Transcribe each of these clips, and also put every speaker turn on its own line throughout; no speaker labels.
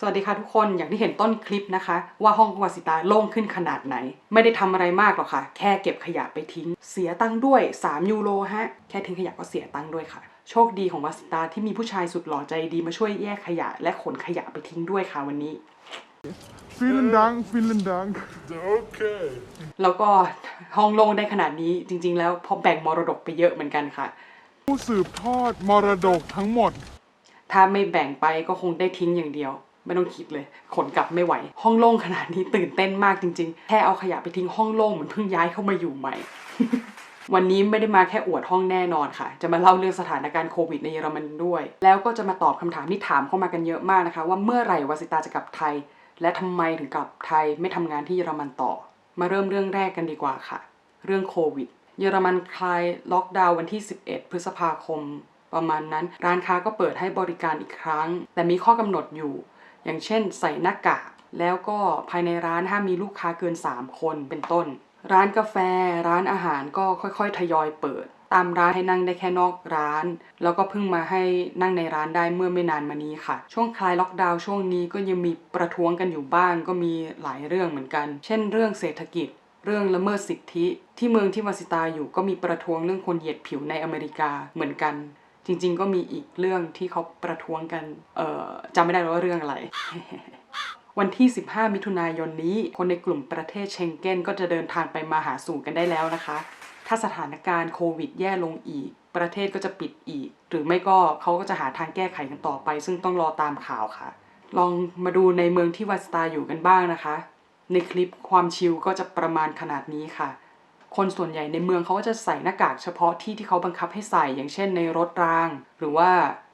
สวัสดีค่ะทุกคนอย่างที่เห็นต้นคลิปนะคะว่าห้องวาสิตาโล่งขึ้นขนาดไหนไม่ได้ทำอะไรมากหรอกค่ะแค่เก็บขยะไปทิ้งเสียตังค์ด้วย3 ยูโรฮะแค่ทิ้งขยะก็เสียตังค์ด้วยค่ะโชคดีของวาสิตาที่มีผู้ชายสุดหล่อใจดีมาช่วยแยกขยะและขนขยะไปทิ้งด้วยค่ะวันนี้
Vielen Dank, vielen Dank. Okay.
แล้วก็ห้องโล่งได้ขนาดนี้จริงๆแล้วพอแบ่งมรดกไปเยอะเหมือนกันค่ะ
ผู้สืบทอดมรดกทั้งหมด
ถ้าไม่แบ่งไปก็คงได้ทิ้งอย่างเดียวไม่ต้องคิดเลยขนกลับไม่ไหวห้องโล่งขนาดนี้ตื่นเต้นมากจริงๆแค่เอาขยะไปทิ้งห้องโล่งเหมือนเพิ่งย้ายเข้ามาอยู่ใหม่ วันนี้ไม่ได้มาแค่อวดห้องแน่นอนค่ะจะมาเล่าเรื่องสถานการณ์โควิดในเยอรมันด้วยแล้วก็จะมาตอบคำถามที่ถามเข้ามากันเยอะมากนะคะว่าเมื่อไหร่วาสิตาจะกลับไทยและทำไมถึงกลับไทยไม่ทำงานที่เยอรมันต่อมาเริ่มเรื่องแรกกันดีกว่าค่ะเรื่องโควิดเยอรมันคลายล็อกดาวน์วันที่11พฤษภาคมประมาณนั้นร้านค้าก็เปิดให้บริการอีกครั้งแต่มีข้อกำหนดอยู่อย่างเช่นใส่หน้ากากแล้วก็ภายในร้านห้ามมีลูกค้าเกิน3 คนเป็นต้นร้านกาแฟร้านอาหารก็ค่อยๆทยอยเปิดตามร้านให้นั่งได้แค่นอกร้านแล้วก็เพิ่งมาให้นั่งในร้านได้เมื่อไม่นานมานี้ค่ะช่วงคลายล็อกดาวน์ช่วงนี้ก็ยังมีประท้วงกันอยู่บ้างก็มีหลายเรื่องเหมือนกันเช่นเรื่องเศรษฐกิจเรื่องละเมิดสิทธิที่เมืองที่วาสิตาอยู่ก็มีประท้วงเรื่องคนเหยียดผิวในอเมริกาเหมือนกันจริงๆก็มีอีกเรื่องที่เขาประท้วงกันจำไม่ได้แล้วว่าเรื่องอะไร วันที่15มิถุนายนนี้คนในกลุ่มประเทศเชงเก้นก็จะเดินทางไปมาหาสู่กันได้แล้วนะคะถ้าสถานการณ์โควิดแย่ลงอีกประเทศก็จะปิดอีกหรือไม่ก็เขาก็จะหาทางแก้ไขกันต่อไปซึ่งต้องรอตามข่าวค่ะลองมาดูในเมืองที่วาสตาอยู่กันบ้างนะคะในคลิปความชิลก็จะประมาณขนาดนี้ค่ะคนส่วนใหญ่ในเมืองเขาก็จะใส่หน้ากากเฉพาะที่เขาบังคับให้ใส่อย่างเช่นในรถรางหรือว่า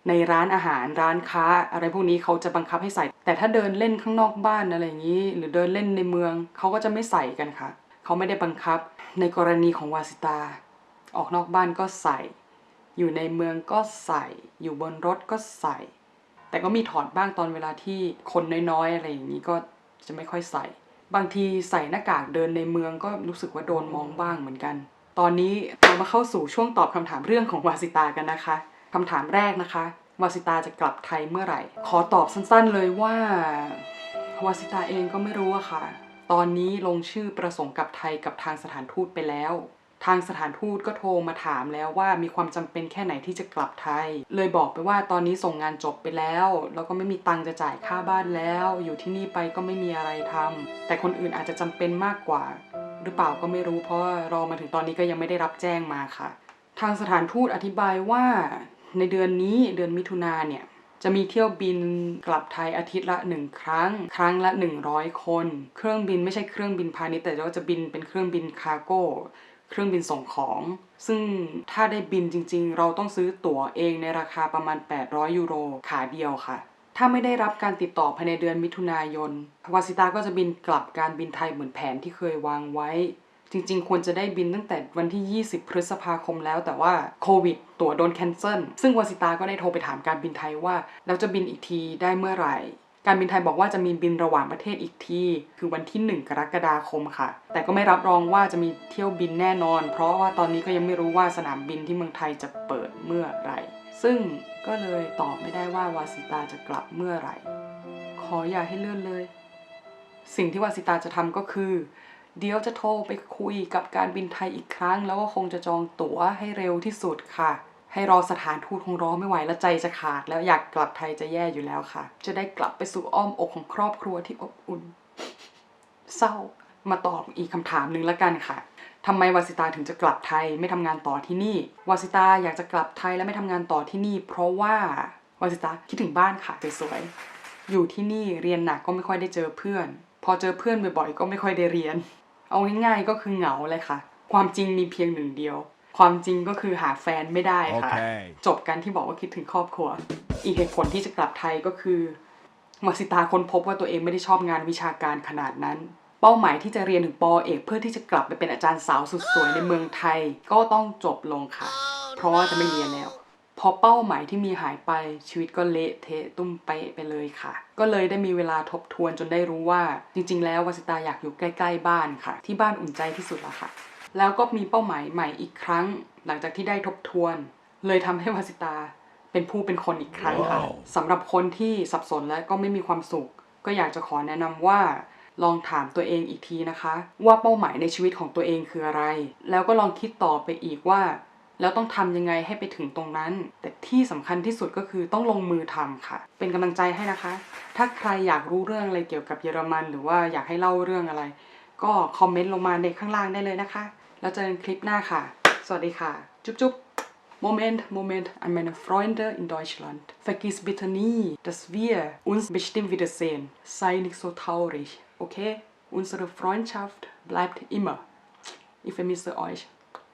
ในร้านอาหารร้านค้าอะไรพวกนี้เขาจะบังคับให้ใส่แต่ถ้าเดินเล่นข้างนอกบ้านอะไรอย่างนี้หรือเดินเล่นในเมืองเขาก็จะไม่ใส่กันค่ะเขาไม่ได้บังคับในกรณีของวาสิตาออกนอกบ้านก็ใส่อยู่ในเมืองก็ใส่อยู่บนรถก็ใส่แต่ก็มีถอดบ้างตอนเวลาที่คนน้อยๆอะไรอย่างนี้ก็จะไม่ค่อยใส่บางทีใส่หน้ากากเดินในเมืองก็รู้สึกว่าโดนมองบ้างเหมือนกันตอนนี้เรามาเข้าสู่ช่วงตอบคำถามเรื่องของวาสิตากันนะคะคำถามแรกนะคะวาสิตาจะกลับไทยเมื่อไหร่ขอตอบสั้นๆเลยว่าวาสิตาเองก็ไม่รู้อะค่ะตอนนี้ลงชื่อประสงค์กลับไทยกับทางสถานทูตไปแล้วทางสถานทูตก็โทรมาถามแล้วว่ามีความจำเป็นแค่ไหนที่จะกลับไทยเลยบอกไปว่าตอนนี้ส่งงานจบไปแล้วแล้วก็ไม่มีตังค์จะจ่ายค่าบ้านแล้วอยู่ที่นี่ไปก็ไม่มีอะไรทำแต่คนอื่นอาจจะจำเป็นมากกว่าหรือเปล่าก็ไม่รู้เพราะรอมาถึงตอนนี้ก็ยังไม่ได้รับแจ้งมาค่ะทางสถานทูตอธิบายว่าในเดือนนี้เดือนมิถุนาเนี่ยจะมีเที่ยวบินกลับไทยอาทิตย์ละ1 ครั้งละ100 คนเครื่องบินไม่ใช่เครื่องบินพาณิชย์แต่ว่าจะบินเป็นเครื่องบินคาร์โก้เครื่องบินส่งของซึ่งถ้าได้บินจริงๆเราต้องซื้อตั๋วเองในราคาประมาณ800 ยูโรขาเดียวค่ะถ้าไม่ได้รับการติดต่อภายในเดือนมิถุนายนวาสิตาก็จะบินกลับการบินไทยเหมือนแผนที่เคยวางไว้จริงๆควรจะได้บินตั้งแต่วันที่20พฤษภาคมแล้วแต่ว่าโควิดตั๋วโดนแคนเซิลซึ่งวาสิตาก็ได้โทรไปถามการบินไทยว่าแล้วจะบินอีกทีได้เมื่อไหร่การบินไทยบอกว่าจะมีบินระหว่างประเทศอีกทีคือวันที่1 กรกฎาคมค่ะแต่ก็ไม่รับรองว่าจะมีเที่ยวบินแน่นอนเพราะว่าตอนนี้ก็ยังไม่รู้ว่าสนามบินที่เมืองไทยจะเปิดเมื่อไหร่ซึ่งก็เลยตอบไม่ได้ว่าวาสิตาจะกลับเมื่อไหร่ขออย่าให้เลื่อนเลยสิ่งที่วาสิตาจะทำก็คือเดี๋ยวจะโทรไปคุยกับการบินไทยอีกครั้งแล้วก็คงจะจองตั๋วให้เร็วที่สุดค่ะให้รอสถานทูตคงรอไม่ไหวแล้วใจจะขาดแล้วอยากกลับไทยจะแย่อยู่แล้วค่ะจะได้กลับไปสู่อ้อมอกของครอบครัวที่อบอุ่นเศร้ามาตอบอีกคำถามหนึ่งแล้วกันค่ะทำไมวาสิตาถึงจะกลับไทยไม่ทำงานต่อที่นี่วาสิตาอยากจะกลับไทยและไม่ทำงานต่อที่นี่เพราะว่าวาสิตาคิดถึงบ้านค่ะสวยๆอยู่ที่นี่เรียนหนักก็ไม่ค่อยได้เจอเพื่อนพอเจอเพื่อนบ่อยๆก็ไม่ค่อยได้เรียนเอาง่ายๆก็คือเหงาเลยค่ะความจริงมีเพียงหนึ่งเดียวความจริงก็คือหาแฟนไม่ได้ค่ะ
Okay.
จบกันที่บอกว่าคิดถึงครอบครัวอีกเหตุผลที่จะกลับไทยก็คือวาสิตาค้นพบว่าตัวเองไม่ได้ชอบงานวิชาการขนาดนั้นเป้าหมายที่จะเรียนถึงป.เอกเพื่อที่จะกลับไปเป็นอาจารย์สาวสุดสวยในเมืองไทยก็ต้องจบลงค่ะเพราะว่าจะไม่เรียนแล้วพอเป้าหมายที่มีหายไปชีวิตก็เละเทะตุ้มเป๊ะไปเลยค่ะก็เลยได้มีเวลาทบทวนจนได้รู้ว่าจริงๆแล้ววาสิตาอยากอยู่ใกล้ๆบ้านค่ะที่บ้านอุ่นใจที่สุดแล้วค่ะแล้วก็มีเป้าหมายใหม่อีกครั้งหลังจากที่ได้ทบทวนเลยทำให้วาสิตาเป็นผู้เป็นคนอีกครั้งค่ะ
Wow.
สำหรับคนที่สับสนและก็ไม่มีความสุข ก็อยากจะขอแนะนำว่าลองถามตัวเองอีกทีนะคะ ว่าเป้าหมายในชีวิตของตัวเองคืออะไร แล้วก็ลองคิดต่อไปอีกว่าแล้วต้องทำยังไงให้ไปถึงตรงนั้น แต่ที่สำคัญที่สุดก็คือต้องลงมือทำค่ะ เป็นกำลังใจให้นะคะ ถ้าใครอยากรู้เรื่องอะไรเกี่ยวกับเยอรมันหรือว่าอยากให้เล่าเรื่องอะไรก็คอมเมนต์ลงมาในข้างล่างได้เลยนะคะแล้วเจอกันคลิปหน้าค่ะสวัสดีค่ะจุ๊บจุ๊บMoment, an meine Freunde in Deutschland. Vergiss bitte nie, dass wir uns bestimmt wiedersehen. Sei nicht so traurig, okay? Unsere Freundschaft bleibt immer. Ich vermisse euch.